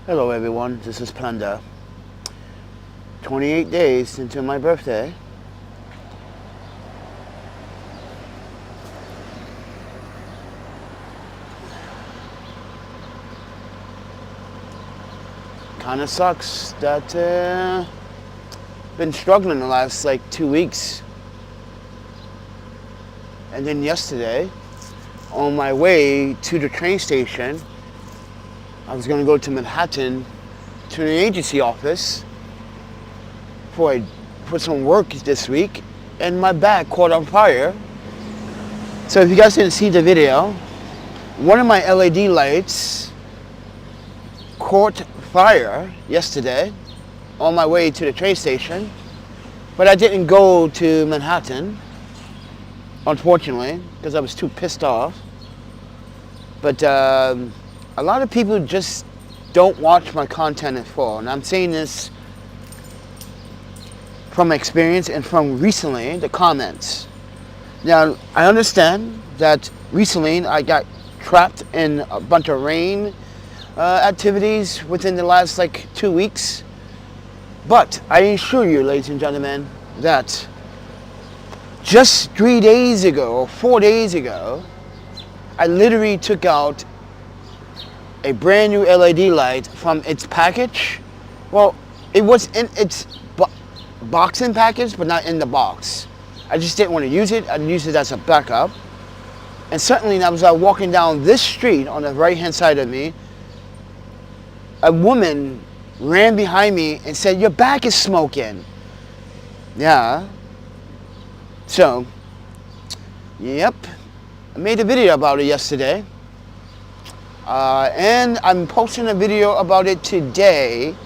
Hello everyone, this is Panda. 28 days into my birthday. Kinda sucks that been struggling the last like 2 weeks. And then yesterday, on my way to the train station, I was gonna go to Manhattan to an agency office for some work this week, and my bag caught on fire. So if you guys didn't see the video, one of my LED lights caught fire yesterday on my way to the train station, but I didn't go to Manhattan, unfortunately, because I was too pissed off. But a lot of people just don't watch my content in full, and I'm saying this from experience and from recently, the comments. Now, I understand that recently I got trapped in a bunch of rain activities within the last like 2 weeks, but I assure you, ladies and gentlemen, that just 3 days ago or 4 days ago, I literally took out a brand new LED light from its package. Well, it was in its boxing package, but not in the box. I just didn't want to use it. I'd use it as a backup. And certainly, as I was walking down this street on the right-hand side of me, a woman ran behind me and said, "Your back is smoking." Yeah. So, yep. I made a video about it yesterday. And I'm posting a video about it today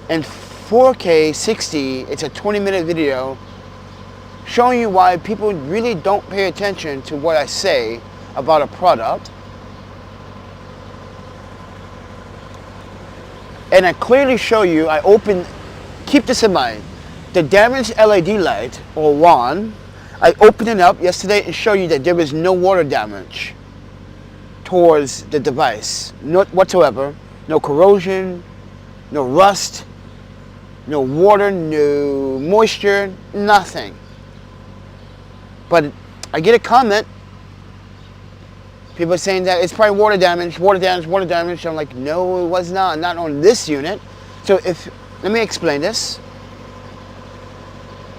in 4K 60. It's a 20-minute video showing you why people really don't pay attention to what I say about a product. And I clearly show you, keep this in mind, the damaged LED light, or WAN, I opened it up yesterday and show you that there was no water damage towards the device, not whatsoever. No corrosion, no rust, no water, no moisture, nothing. But I get a comment, people saying that it's probably water damage, water damage, water damage. I'm like, no, it was not on this unit. So let me explain this.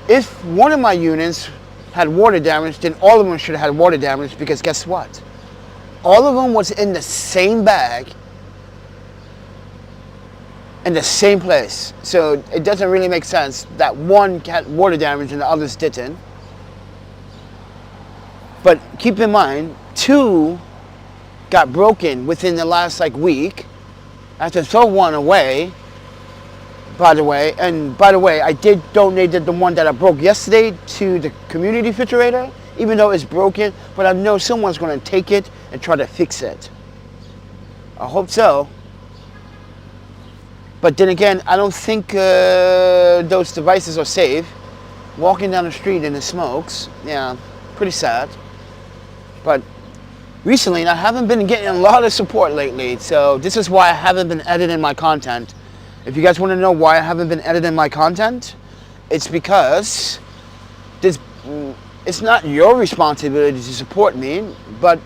If one of my units had water damage, then all of them should have had water damage, because guess what? All of them was in the same bag, in the same place. So it doesn't really make sense that one had water damage and the others didn't. But keep in mind, 2 got broken within the last like week. I had to throw one away, by the way. And by the way, I did donate the one that I broke yesterday to the community refrigerator, even though it's broken, but I know someone's going to take it and try to fix it. I hope so. But then again, I don't think those devices are safe. Walking down the street in the smokes, yeah, pretty sad. But recently, I haven't been getting a lot of support lately, so this is why I haven't been editing my content. If you guys want to know why I haven't been editing my content, it's because it's not your responsibility to support me, but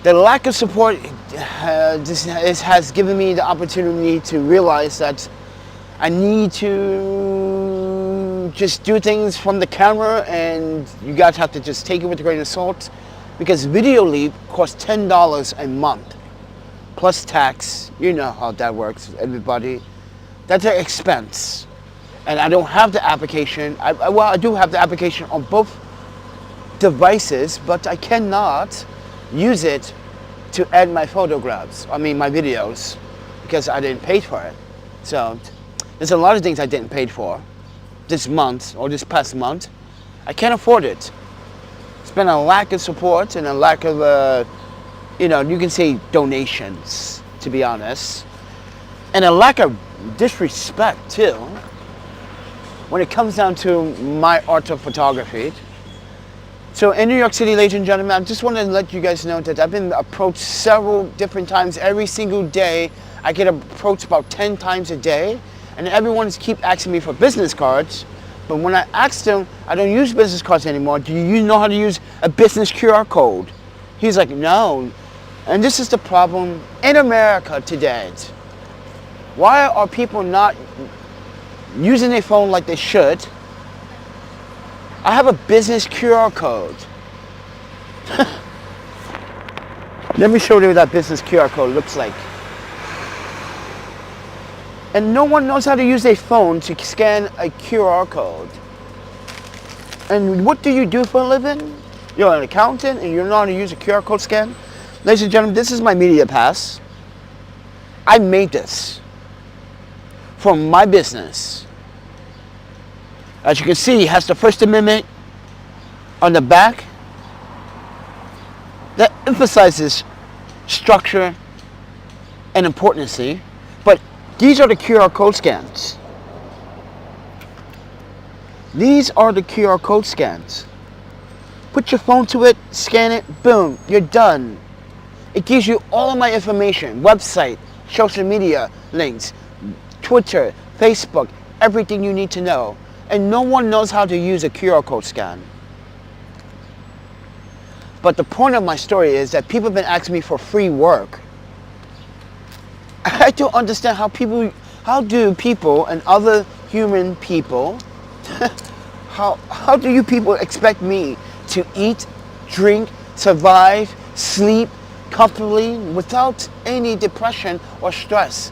the lack of support has given me the opportunity to realize that I need to just do things from the camera, and you guys have to just take it with a grain of salt, because Video Leap costs $10 a month plus tax. You know how that works, everybody. That's an expense. And I don't have the application. Well, I do have the application on both devices, but I cannot use it to add my photographs, my videos, because I didn't pay for it. So there's a lot of things I didn't pay for this month or this past month. I can't afford it. It's been a lack of support and a lack of, you can say donations, to be honest. And a lack of disrespect, too. When it comes down to my art of photography, So in New York City, ladies and gentlemen, I just want to let you guys know that I've been approached several different times every single day. I get approached about 10 times a day, and everyone's keep asking me for business cards. But when I ask them, I don't use business cards anymore. Do you know how to use a business QR code? He's like, no. And this is the problem in America today. Why are people not using their phone like they should? I have a business QR code. Let me show you what that business QR code looks like. And no one knows how to use their phone to scan a QR code. And what do you do for a living? You're an accountant and you know how to use a QR code scan? Ladies and gentlemen, this is my media pass. I made this for my business. As you can see, it has the First Amendment on the back that emphasizes structure and importance. But these are the QR code scans. These are the QR code scans. Put your phone to it, scan it, boom, you're done. It gives you all of my information, website, social media links, Twitter, Facebook, everything you need to know. And no one knows how to use a QR code scan. But the point of my story is that people have been asking me for free work. I don't understand how do people and other human people, how do you people expect me to eat, drink, survive, sleep comfortably without any depression or stress?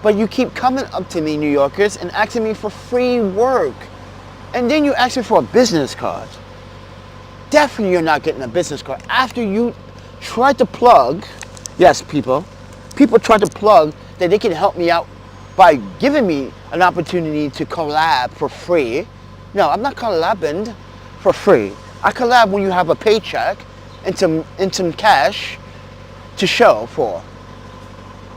But you keep coming up to me, New Yorkers, and asking me for free work. And then you ask me for a business card. Definitely you're not getting a business card. After you try to plug, yes, people try to plug that they can help me out by giving me an opportunity to collab for free. No, I'm not collabing for free. I collab when you have a paycheck and some cash to show for.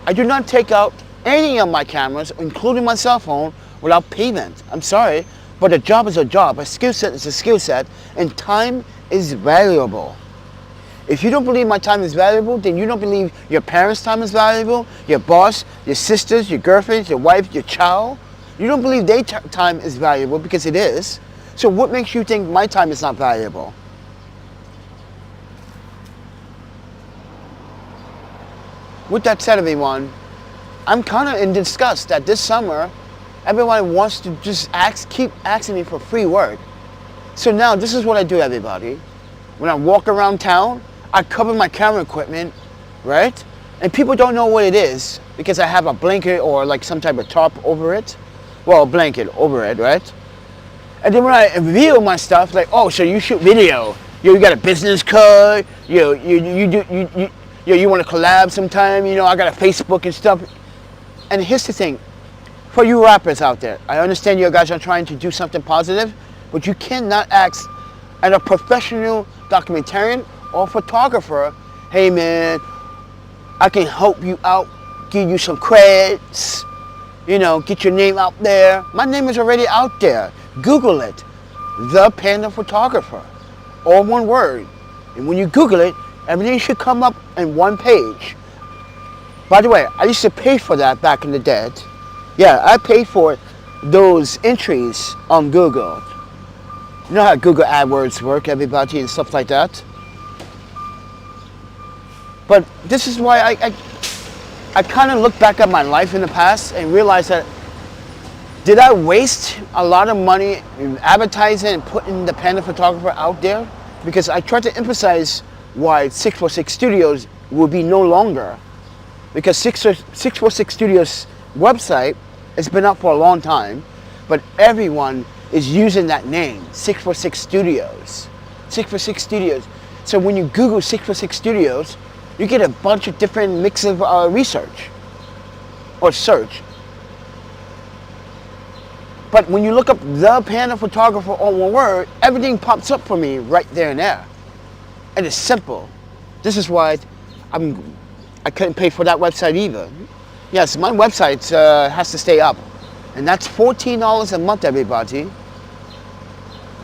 I do not take out any of my cameras, including my cell phone, without payment. I'm sorry, but a job is a job. A skill set is a skill set, and time is valuable. If you don't believe my time is valuable, then you don't believe your parents' time is valuable, your boss, your sisters, your girlfriends, your wife, your child. You don't believe their time is valuable, because it is. So what makes you think my time is not valuable? With that said, everyone, I'm kind of in disgust that this summer, everyone wants to just keep asking me for free work. So now, this is what I do, everybody. When I walk around town, I cover my camera equipment, right? And people don't know what it is because I have a blanket or like some type of tarp over it. Well, a blanket over it, right? And then when I reveal my stuff, like, oh, so you shoot video. You got a business card. You want to collab sometime. You know, I got a Facebook and stuff. And here's the thing. For you rappers out there, I understand you guys are trying to do something positive, but you cannot ask at a professional documentarian or photographer, hey man, I can help you out, give you some credits, you know, get your name out there. My name is already out there. Google it, The Panda Photographer, all one word. And when you Google it, everything should come up in one page. By the way, I used to pay for that back in the day. Yeah, I paid for those entries on Google. You know how Google AdWords work, everybody, and stuff like that. But this is why I kind of look back at my life in the past and realize that, did I waste a lot of money in advertising and putting the Panda Photographer out there? Because I tried to emphasize why 646 Studios will be no longer. Because 646 Studios website has been up for a long time, but everyone is using that name, 646 Studios. 646 Studios. So when you Google 646 Studios, you get a bunch of different mix of research or search. But when you look up The Panda Photographer all one word, everything pops up for me right there and there. And it's simple. This is why I couldn't pay for that website either. Yes, my website has to stay up. And that's $14 a month, everybody.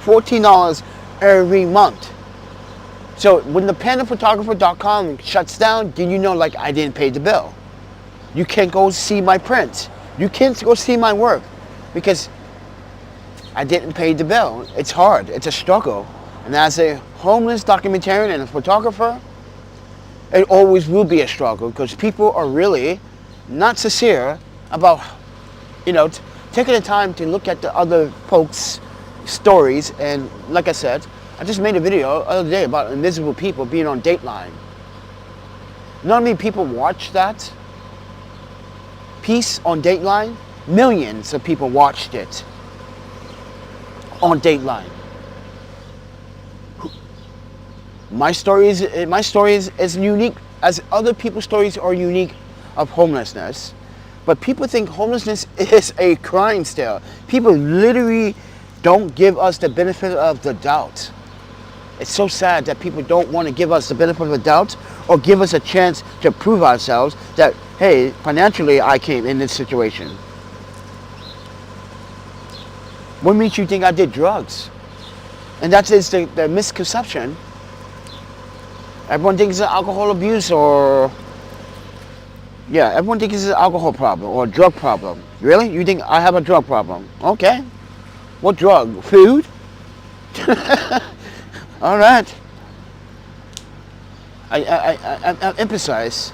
$14 every month. So when the ThePandaPhotographer.com shuts down, then you know, like, I didn't pay the bill. You can't go see my prints. You can't go see my work because I didn't pay the bill. It's hard. It's a struggle. And as a homeless documentarian and a photographer, it always will be a struggle because people are really not sincere about, you know, taking the time to look at the other folks' stories. And like I said, I just made a video the other day about invisible people being on Dateline. You know how many people watched that piece on Dateline? Millions of people watched it on Dateline. My story is as unique as other people's stories are unique of homelessness. But people think homelessness is a crime still. People literally don't give us the benefit of the doubt. It's so sad that people don't want to give us the benefit of the doubt or give us a chance to prove ourselves that, hey, financially I came in this situation. What makes you think I did drugs? And that is the misconception. Everyone thinks it's alcohol abuse or, yeah, everyone thinks it's an alcohol problem or a drug problem. Really? You think I have a drug problem? Okay. What drug? Food? All right. I emphasize.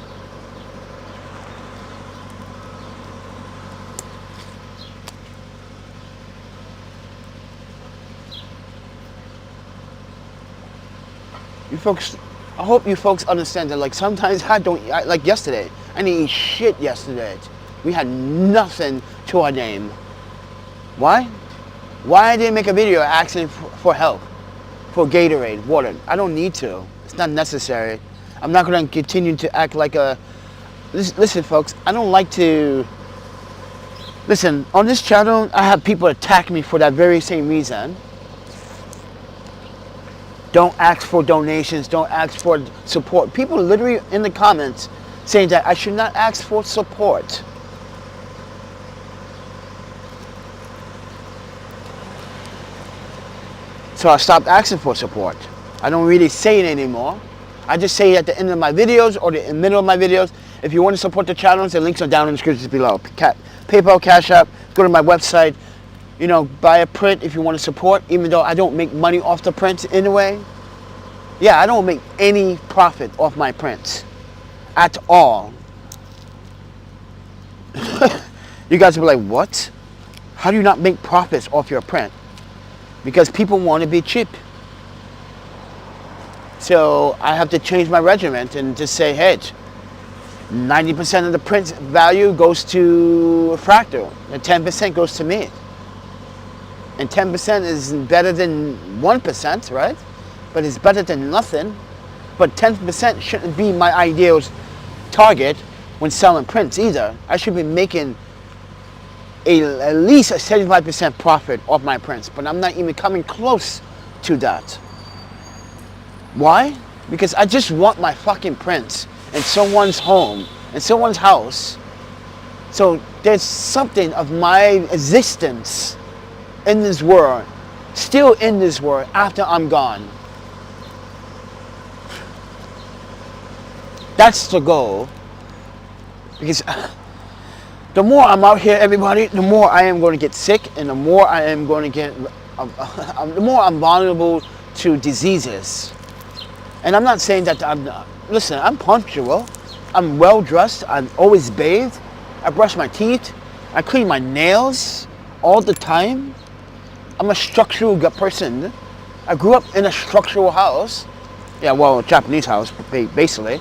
You folks, I hope you folks understand that, like, sometimes like yesterday, I didn't eat shit yesterday. We had nothing to our name. Why? Why I didn't make a video asking for help, for Gatorade, water? I don't need to. It's not necessary. I'm not going to continue to act like a... Listen, folks, I don't like to... Listen, on this channel, I have people attack me for that very same reason. Don't ask for donations. Don't ask for support. People literally in the comments saying that I should not ask for support. So I stopped asking for support. I don't really say it anymore. I just say it at the end of my videos or the middle of my videos. If you want to support the channels, the links are down in the description below. PayPal, Cash App, go to my website. You know, buy a print if you want to support, even though I don't make money off the prints anyway. Yeah, I don't make any profit off my prints at all. You guys will be like, what? How do you not make profits off your print? Because people want to be cheap. So I have to change my regiment and just say, hey, 90% of the print value goes to Fractal and 10% goes to me. And 10% is better than 1%, right? But it's better than nothing. But 10% shouldn't be my ideal target when selling prints either. I should be making at least a 75% profit off my prints, but I'm not even coming close to that. Why? Because I just want my fucking prints in someone's home, in someone's house. So there's something of my existence in this world, still in this world after I'm gone. That's the goal. Because the more I'm out here, everybody, the more I am going to get sick, and the more I am going to get, the more I'm vulnerable to diseases. And I'm not saying that listen, I'm punctual. I'm well dressed. I'm always bathed. I brush my teeth. I clean my nails all the time. I'm a structural person. I grew up in a structural house. Yeah, well, a Japanese house, basically.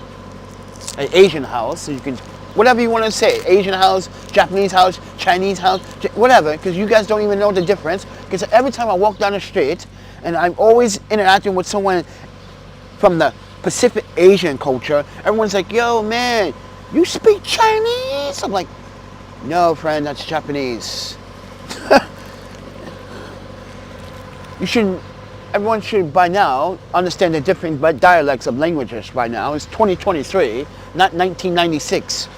An Asian house, so you can, whatever you want to say. Asian house, Japanese house, Chinese house, whatever, because you guys don't even know the difference. Because every time I walk down the street, and I'm always interacting with someone from the Pacific Asian culture, everyone's like, yo, man, you speak Chinese? I'm like, no, friend, that's Japanese. Everyone should by now understand the different dialects of languages by now. It's 2023, not 1996.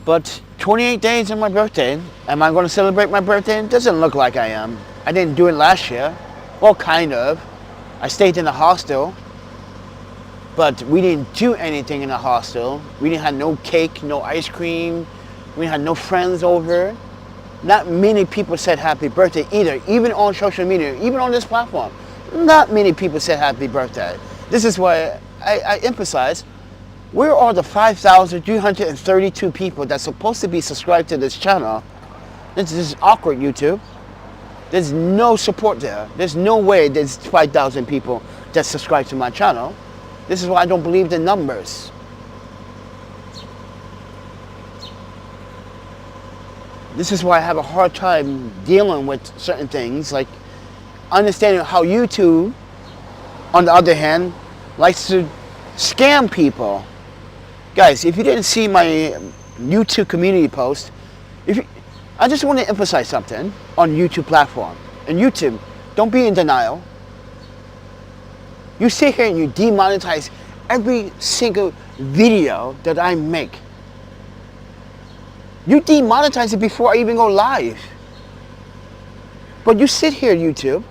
But 28 days on my birthday. Am I going to celebrate my birthday? It doesn't look like I am. I didn't do it last year. Well, kind of. I stayed in the hostel. But we didn't do anything in the hostel. We didn't have no cake, no ice cream. We had no friends over. Not many people said happy birthday either, even on social media, even on this platform. Not many people said happy birthday. This is why I emphasize, where are the 5,332 people that's supposed to be subscribed to this channel? This is awkward, YouTube. There's no support there. There's no way there's 5,000 people that subscribe to my channel. This is why I don't believe the numbers. This is why I have a hard time dealing with certain things, like understanding how YouTube, on the other hand, likes to scam people. Guys, if you didn't see my YouTube community post, I just want to emphasize something on YouTube platform. And YouTube, don't be in denial. You sit here and you demonetize every single video that I make. You demonetize it before I even go live. But you sit here, YouTube,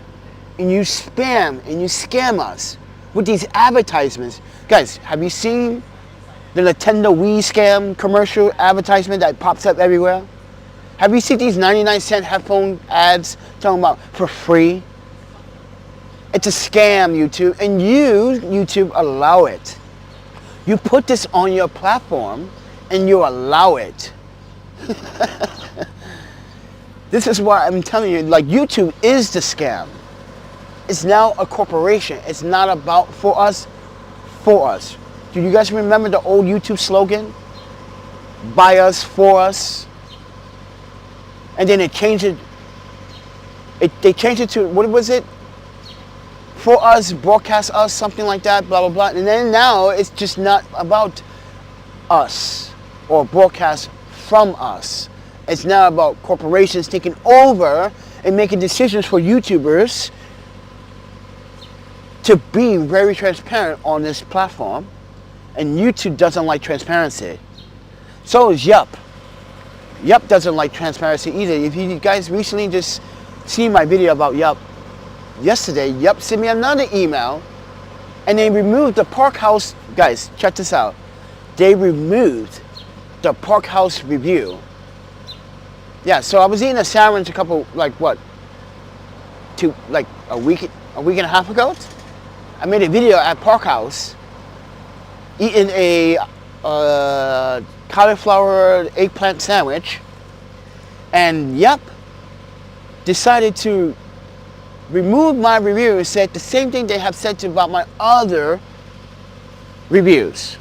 and you spam and you scam us with these advertisements. Guys, have you seen the Nintendo Wii scam commercial advertisement that pops up everywhere? Have you seen these 99-cent headphone ads talking about for free? It's a scam, YouTube, and you, YouTube, allow it. You put this on your platform and you allow it. This is why I'm telling you, like, YouTube is the scam. It's now a corporation. It's not about for us, for us. Do you guys remember the old YouTube slogan? By us, for us. And then they changed it. They changed it to, what was it? For us, broadcast us, something like that, blah, blah, blah. And then now it's just not about us or broadcast from us. It's now about corporations taking over and making decisions for YouTubers to be very transparent on this platform. And YouTube doesn't like transparency. So is Yup. Yup doesn't like transparency either. If you guys recently just seen my video about Yup, yesterday, Yup sent me another email and they removed the Park House. Guys, check this out. They removed the Park House review. Yeah, so I was eating a sandwich a couple, like what, a week and a half ago. I made a video at Park House eating a cauliflower eggplant sandwich, and Yup decided to remove my review and said the same thing they have said about my other reviews,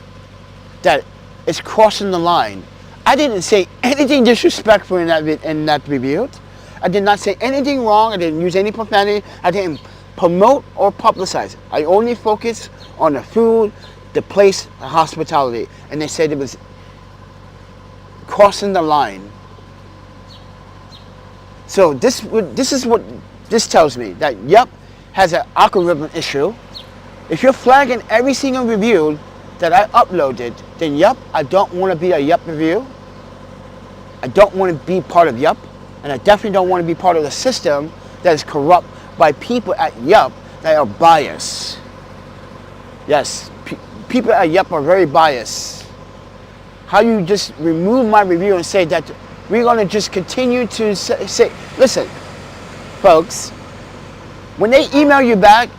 that it's crossing the line. I didn't say anything disrespectful in that review. I did not say anything wrong. I didn't use any profanity. I didn't promote or publicize. I only focused on the food, the place, the hospitality. And they said it was crossing the line. So this is what this tells me, that Yup has an algorithm issue. If you're flagging every single review that I uploaded, then Yup, I don't want to be a Yup review. I don't want to be part of Yup, and I definitely don't want to be part of the system that is corrupt by people at Yup that are biased. Yes, people at Yup are very biased. How you just remove my review and say that we're going to just continue to say, listen, folks, when they email you back,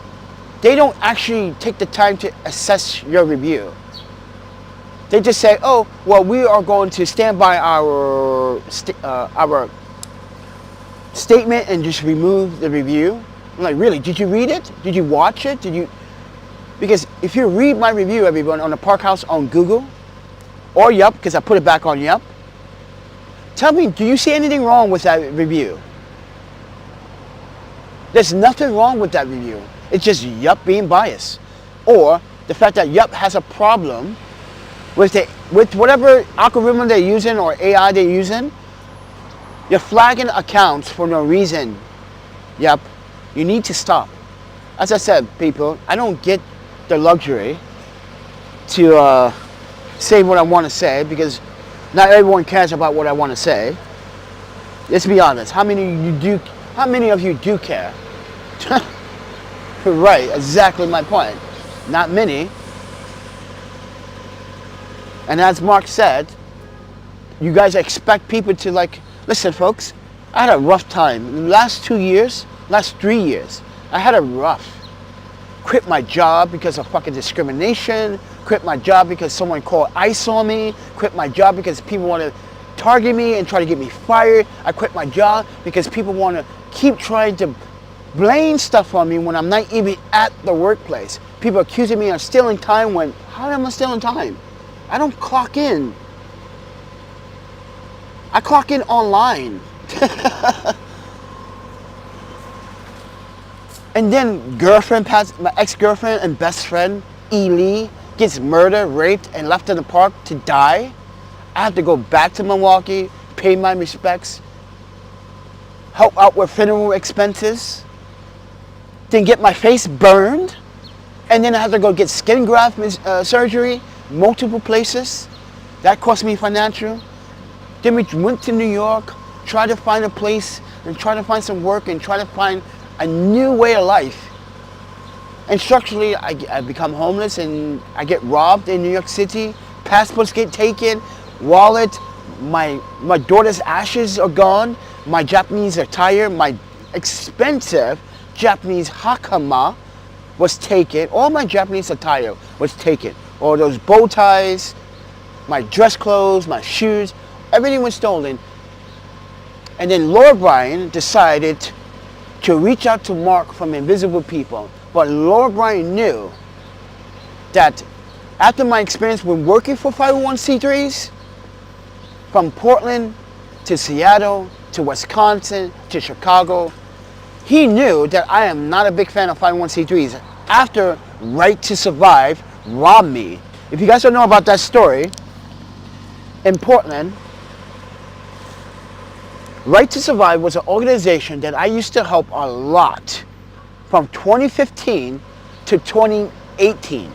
they don't actually take the time to assess your review. They just say, oh, well, we are going to stand by our statement and just remove the review. I'm like, really? Did you read it? Did you watch it? Because if you read my review, everyone, on the Park House on Google or Yup, because I put it back on Yup, tell me, do you see anything wrong with that review? There's nothing wrong with that review. It's just Yup being biased, or the fact that Yup has a problem with whatever algorithm they're using or AI they're using. You're flagging accounts for no reason. Yup, you need to stop. As I said, people, I don't get the luxury to say what I want to say, because Not everyone cares about what I want to say. Let's be honest. How many of you do care? Right, exactly my point. Not many. And as Mark said, you guys expect people to like, listen folks, I had a rough time. Last 3 years, I had a rough. Quit my job because of fucking discrimination. Quit my job because someone called ICE on me. Quit my job because people want to target me and try to get me fired. I quit my job because people want to keep trying to blame stuff on me when I'm not even at the workplace. People accusing me of stealing time when, how am I stealing time? I don't clock in. I clock in online. And then my ex-girlfriend and best friend, Ely, gets murdered, raped, and left in the park to die. I have to go back to Milwaukee, pay my respects, help out with funeral expenses, then get my face burned, and then I have to go get skin graft surgery, multiple places. That cost me financial. Then we went to New York, tried to find a place, and try to find some work, and try to find a new way of life. And structurally, I become homeless, and I get robbed in New York City. Passports get taken, wallet, my daughter's ashes are gone, my Japanese attire, my expensive Japanese hakama was taken. All my Japanese attire was taken. All those bow ties, my dress clothes, my shoes, everything was stolen. And then Lord Brian decided to reach out to Mark from Invisible People. But Lord Brian knew that after my experience with working for 501c3s, from Portland to Seattle to Wisconsin to Chicago, he knew that I am not a big fan of 501c3s. After Right to Survive robbed me. If you guys don't know about that story, in Portland, Right to Survive was an organization that I used to help a lot from 2015 to 2018.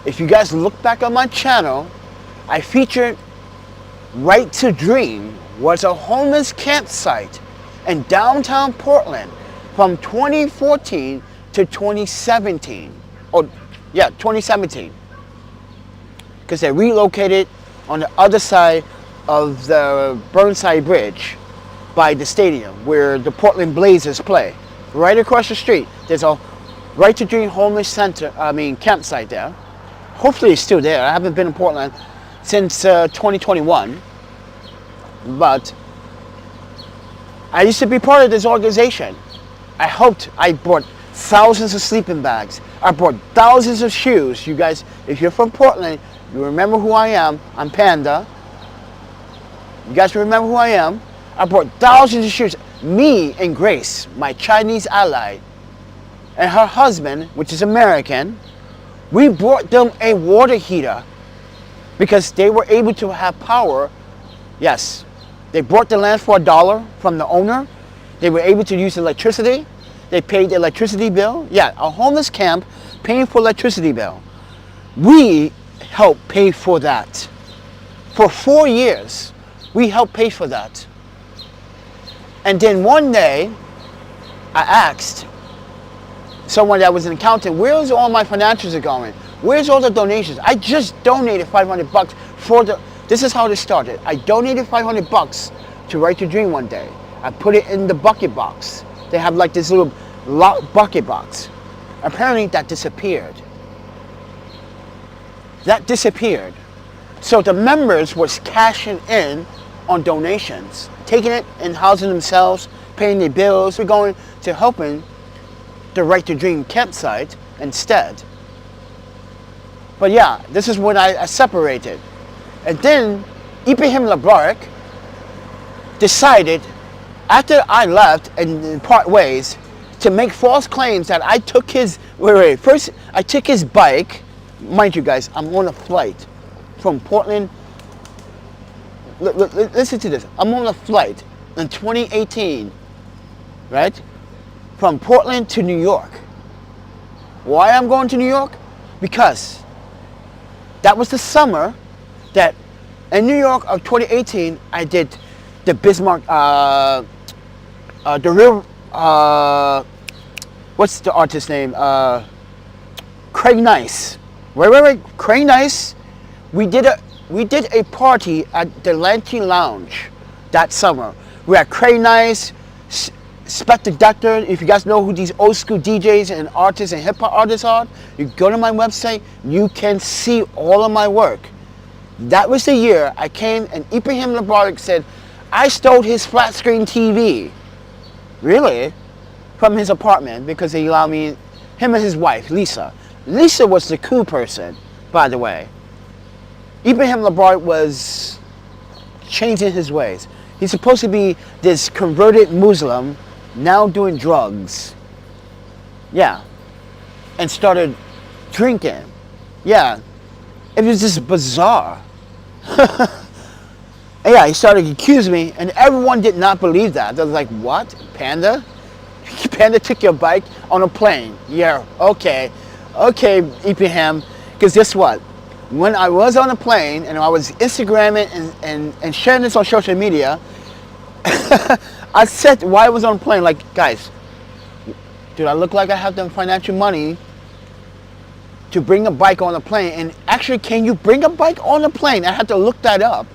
If you guys look back on my channel, I featured Right to Dream was a homeless campsite in downtown Portland from 2014 to 2017. 2017. Because they relocated on the other side of the Burnside Bridge by the stadium where the Portland Blazers play. Right across the street, there's a Right to Dream homeless campsite there. Hopefully it's still there. I haven't been in Portland since 2021. But I used to be part of this organization. I bought thousands of sleeping bags. I bought thousands of shoes. You guys, if you're from Portland, you remember who I am. I'm Panda. You guys remember who I am? I bought thousands of shoes. Me and Grace, my Chinese ally, and her husband, which is American, we brought them a water heater because they were able to have power. Yes, they bought the land for $1 from the owner. They were able to use electricity. They paid the electricity bill. Yeah, a homeless camp paying for electricity bill. We helped pay for that. For 4 years, we helped pay for that. And then one day, I asked someone that was an accountant, where's all my financials are going? Where's all the donations? I just donated $500 for this is how this started. I donated $500 to Right to Dream one day. I put it in the bucket box. They have like this little bucket box. Apparently that disappeared. That disappeared. So the members was cashing in on donations, taking it and housing themselves, paying their bills. We're going to helping the Right to Dream campsite instead. But yeah, this is when I separated. And then Ibrahim Labarak decided, after I left and part ways, to make false claims that I took his, first I took his bike. Mind you guys, I'm on a flight from Portland. Listen to this. I'm on a flight in 2018, right? From Portland to New York. Why I'm going to New York? Because that was the summer that in New York of 2018, I did the Bismarck, the real, what's the artist's name? Craig Nice. Wait. Craig Nice. We did a party at the Lanty Lounge that summer. We had Craig Nice, Spectre Doctor. If you guys know who these old school DJs and artists and hip hop artists are, you go to my website, you can see all of my work. That was the year I came and Ibrahim Labrodic said, I stole his flat screen TV. Really? From his apartment because he allowed me, him and his wife, Lisa. Lisa was the cool person, by the way. Ibrahim Labrodic was changing his ways. He's supposed to be this converted Muslim, now doing drugs. Yeah. And started drinking. Yeah. It was just bizarre. Yeah, he started accusing me, and everyone did not believe that. They was like, what? Panda? Panda took your bike on a plane. Yeah, okay. Okay, Ibrahim. Because guess what? When I was on a plane, and I was Instagramming and sharing this on social media, I said why I was on a plane, like, guys, do I look like I have the financial money to bring a bike on a plane? And actually, can you bring a bike on a plane? I had to look that up.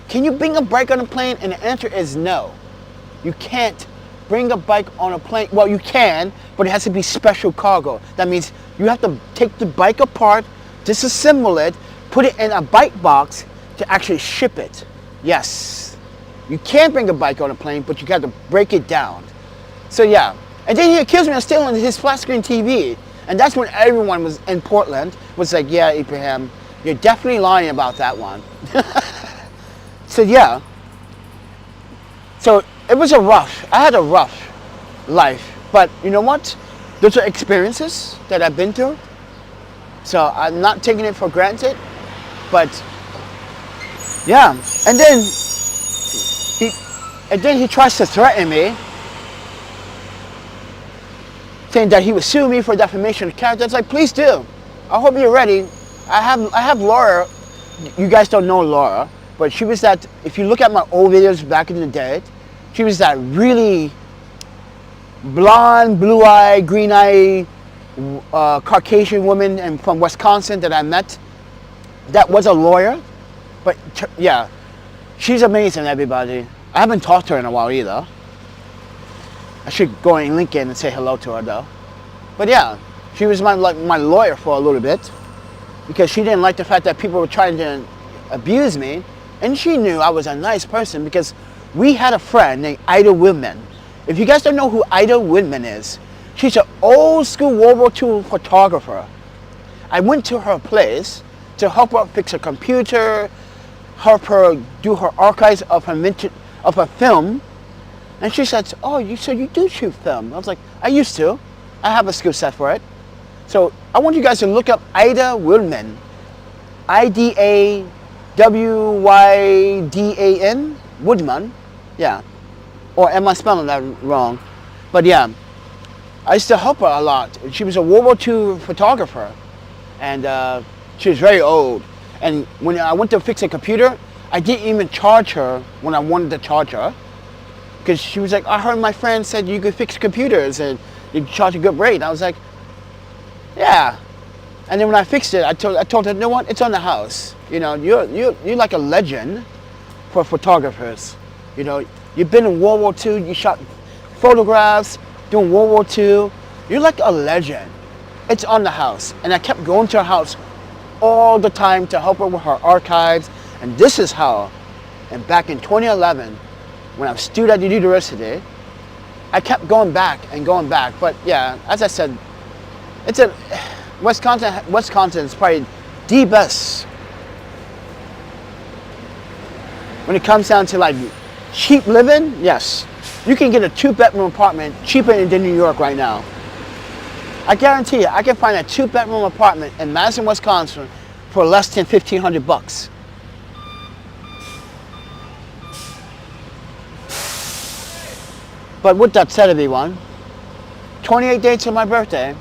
Can you bring a bike on a plane? And the answer is no. You can't bring a bike on a plane. Well, you can, but it has to be special cargo. That means you have to take the bike apart, disassemble it, put it in a bike box to actually ship it. Yes. You can bring a bike on a plane, but you got to break it down. So yeah. And then he accused me of stealing his flat screen TV. And that's when everyone was in Portland was like, yeah, Ibrahim, you're definitely lying about that one. So yeah. So it was I had a rough life. But you know what? Those are experiences that I've been through. So I'm not taking it for granted. But yeah. And then he tries to threaten me, saying that he would sue me for defamation of character. It's like, please do. I hope you're ready. I have Laura. You guys don't know Laura, but she was that, if you look at my old videos back in the day, she was that really blonde, blue-eyed, green-eyed, Caucasian woman and from Wisconsin that I met that was a lawyer. But yeah, she's amazing, everybody. I haven't talked to her in a while either. I should go on LinkedIn and say hello to her though. But yeah, she was my lawyer for a little bit because she didn't like the fact that people were trying to abuse me, and she knew I was a nice person because we had a friend named Ida Whitman. If you guys don't know who Ida Whitman is, she's an old school World War II photographer. I went to her place to help her fix her computer, help her do her archives of her film. And she said, oh, you do shoot film. I was like, I used to. I have a skill set for it. So I want you guys to look up Ida Whitman. Idawyddan, Woodman. Yeah. Or am I spelling that wrong? But yeah, I used to help her a lot. She was a World War II photographer. And she was very old. And when I went to fix a computer, I didn't even charge her when I wanted to charge her. Because she was like, I heard my friend said you could fix computers and you charge a good rate. I was like, yeah. And then when I fixed it, I told her, you know what, it's on the house. You know, you're like a legend for photographers. You know, you've been in World War II, you shot photographs during World War II. You're like a legend. It's on the house. And I kept going to her house all the time to help her with her archives. And this is how, and back in 2011, when I was student at the university, I kept going back and going back. But yeah, as I said, Wisconsin is probably the best when it comes down to like cheap living. Yes, you can get a 2-bedroom apartment cheaper than New York right now. I guarantee you, I can find a 2-bedroom apartment in Madison, Wisconsin for less than $1,500. But with that said, everyone, 28 days to my birthday.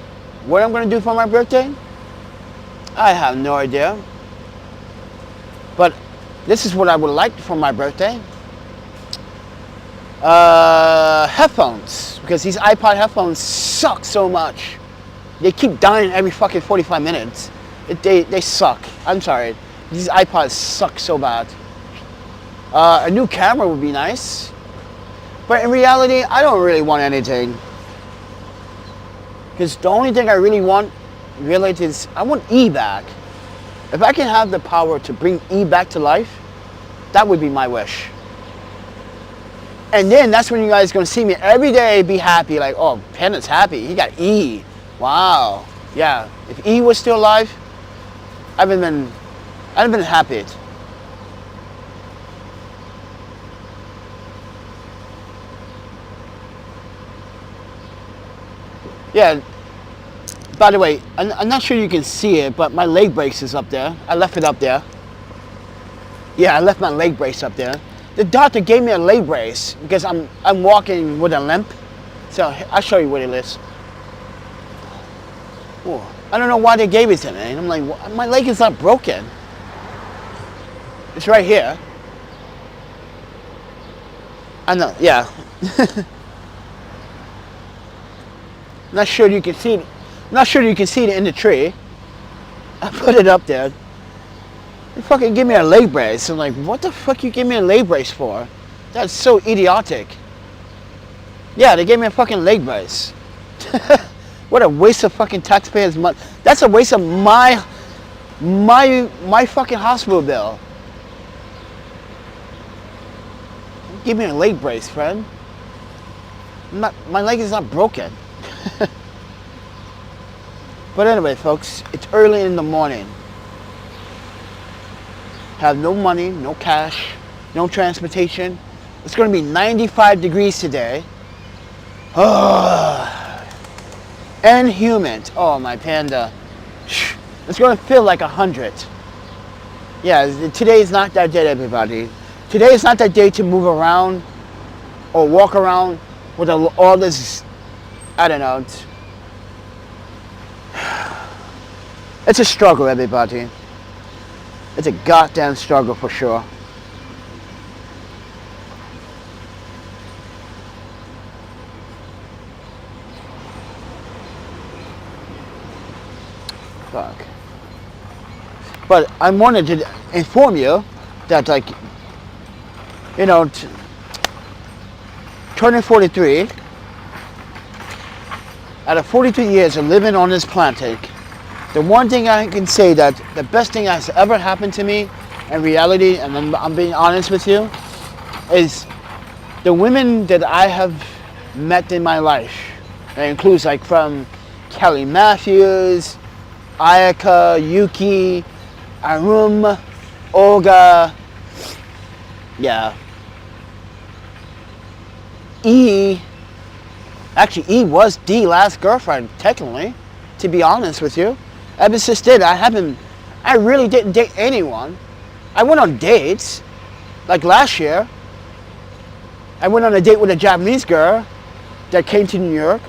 What I'm going to do for my birthday? I have no idea. But This is what I would like for my birthday. Headphones, because these iPod headphones suck so much. They keep dying every fucking 45 minutes. They suck. I'm sorry. These iPods suck so bad. A new camera would be nice. But in reality, I don't really want anything. Because the only thing I really want, really, is I want E back. If I can have the power to bring E back to life, that would be my wish. And then that's when you guys are going to see me every day be happy. Like, oh, Panda's happy. He got E. Wow. Yeah. If E was still alive, I'd have been happy. Yeah. By the way, I'm not sure you can see it, but my leg brace is up there. I left it up there. Yeah, I left my leg brace up there. The doctor gave me a leg brace because I'm walking with a limp. So I'll show you what it is. Oh, I don't know why they gave it to me. And I'm like, my leg is not broken. It's right here. I know, yeah. Not sure you can see it. Not sure you can see it in the tree. I put it up there. They fucking give me a leg brace. I'm like, what the fuck you give me a leg brace for? That's so idiotic. Yeah, they gave me a fucking leg brace. What a waste of fucking taxpayers' money. That's a waste of my fucking hospital bill. Give me a leg brace, friend. My leg is not broken. But anyway, folks, it's early in the morning. Have no money, no cash, no transportation. It's going to be 95 degrees today. And humid. Oh, my Panda. It's going to feel like 100. Yeah, today is not that day, everybody. Today is not that day to move around or walk around with all this, I don't know. It's a struggle, everybody. It's a goddamn struggle for sure. Fuck. But I wanted to inform you that, like, you know, turning 43, out of 43 years of living on this planet, the one thing I can say that the best thing that's ever happened to me in reality, and I'm being honest with you, is the women that I have met in my life. It includes, like, from Kelly Matthews, Ayaka, Yuki, Arum, Olga, yeah. E, actually E was the last girlfriend, technically, to be honest with you. Ever since then, I really didn't date anyone. I went on dates, like last year. I went on a date with a Japanese girl that came to New York.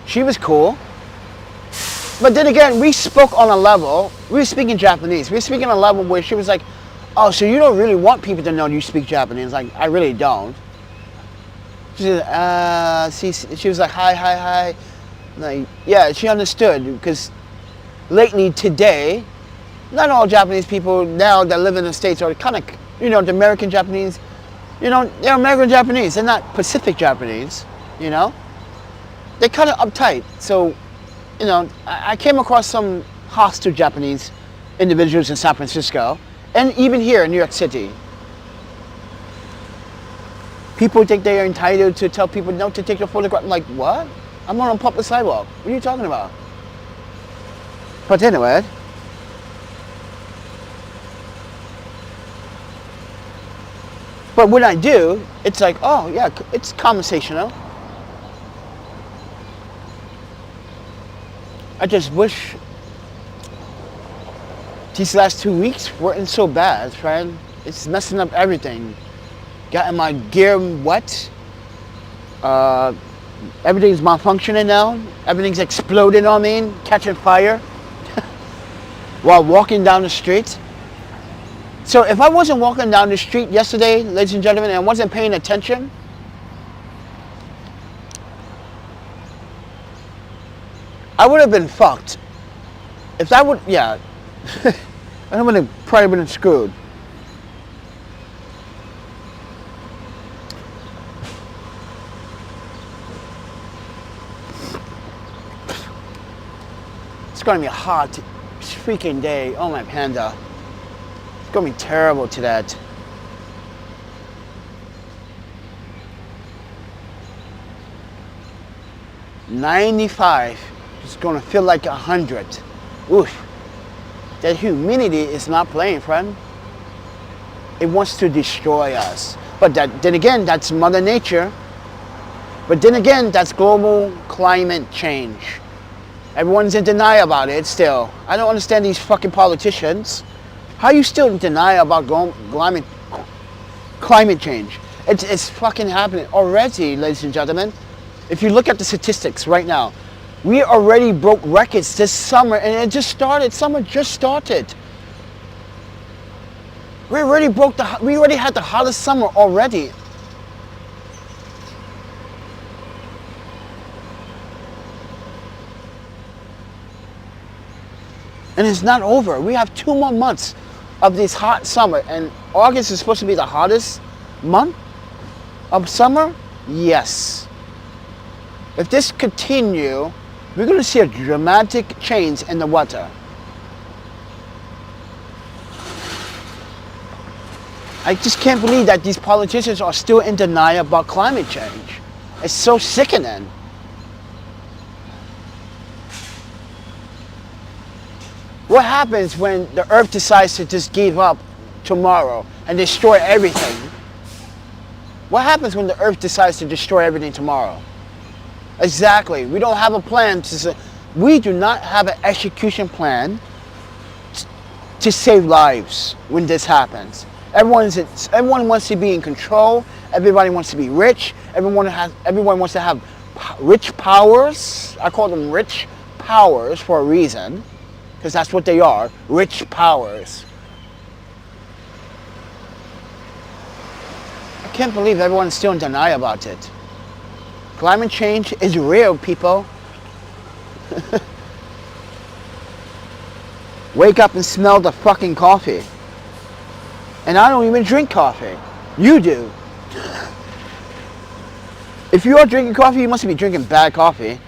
She was cool. But then again, we spoke on a level, we were speaking Japanese. We were speaking on a level where she was like, oh, so you don't really want people to know you speak Japanese? Like, I really don't. She was like, hi. Like, yeah, she understood, because lately today, not all Japanese people now that live in the States are kind of, you know, the American Japanese, you know, they're American Japanese. They're not Pacific Japanese, you know. They're kind of uptight. So, you know, I came across some hostile Japanese individuals in San Francisco, and even here in New York City. People think they are entitled to tell people not to take a photograph. I'm like, what? I'm on a public sidewalk. What are you talking about? But anyway, but when I do, it's like, oh yeah, it's conversational. I just wish these last 2 weeks weren't so bad, friend. It's messing up everything. Getting my gear wet. Everything's malfunctioning now. Everything's exploding on me, catching fire while walking down the street. So if I wasn't walking down the street yesterday, ladies and gentlemen, and I wasn't paying attention, I would have been fucked. If that would, yeah, I would have probably been screwed. It's gonna be a hot freaking day. Oh my panda. It's gonna be terrible to that. $95. It's gonna feel like 100. Oof. That humidity is not playing, friend. It wants to destroy us. But then again, that's Mother Nature. But then again, that's global climate change. Everyone's in denial about it still. I don't understand these fucking politicians. How are you still in denial about climate change? It's fucking happening already, ladies and gentlemen. If you look at the statistics right now, we already broke records this summer, and it just started. Summer just started. We already had the hottest summer already. And it's not over. We have 2 more months of this hot summer, and August is supposed to be the hottest month of summer. Yes. If this continue, we're going to see a dramatic change in the weather. I just can't believe that these politicians are still in denial about climate change. It's so sickening. What happens when the earth decides to just give up tomorrow and destroy everything? What happens when the earth decides to destroy everything tomorrow? Exactly. We don't have a plan we do not have an execution plan to save lives when this happens. Everyone wants to be in control. Everybody wants to be rich. Everyone wants to have rich powers. I call them rich powers for a reason, because that's what they are, rich powers. I can't believe everyone's still in denial about it. Climate change is real, people. Wake up and smell the fucking coffee. And I don't even drink coffee. You do. If you are drinking coffee, you must be drinking bad coffee.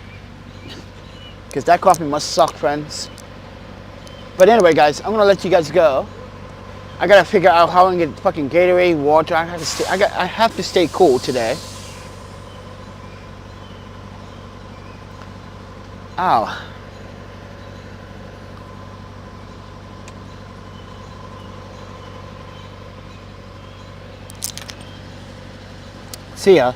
Because that coffee must suck, friends. But anyway, guys, I'm gonna let you guys go. I gotta figure out how I can get fucking Gatorade, water. I have to stay cool today. Ow. See ya.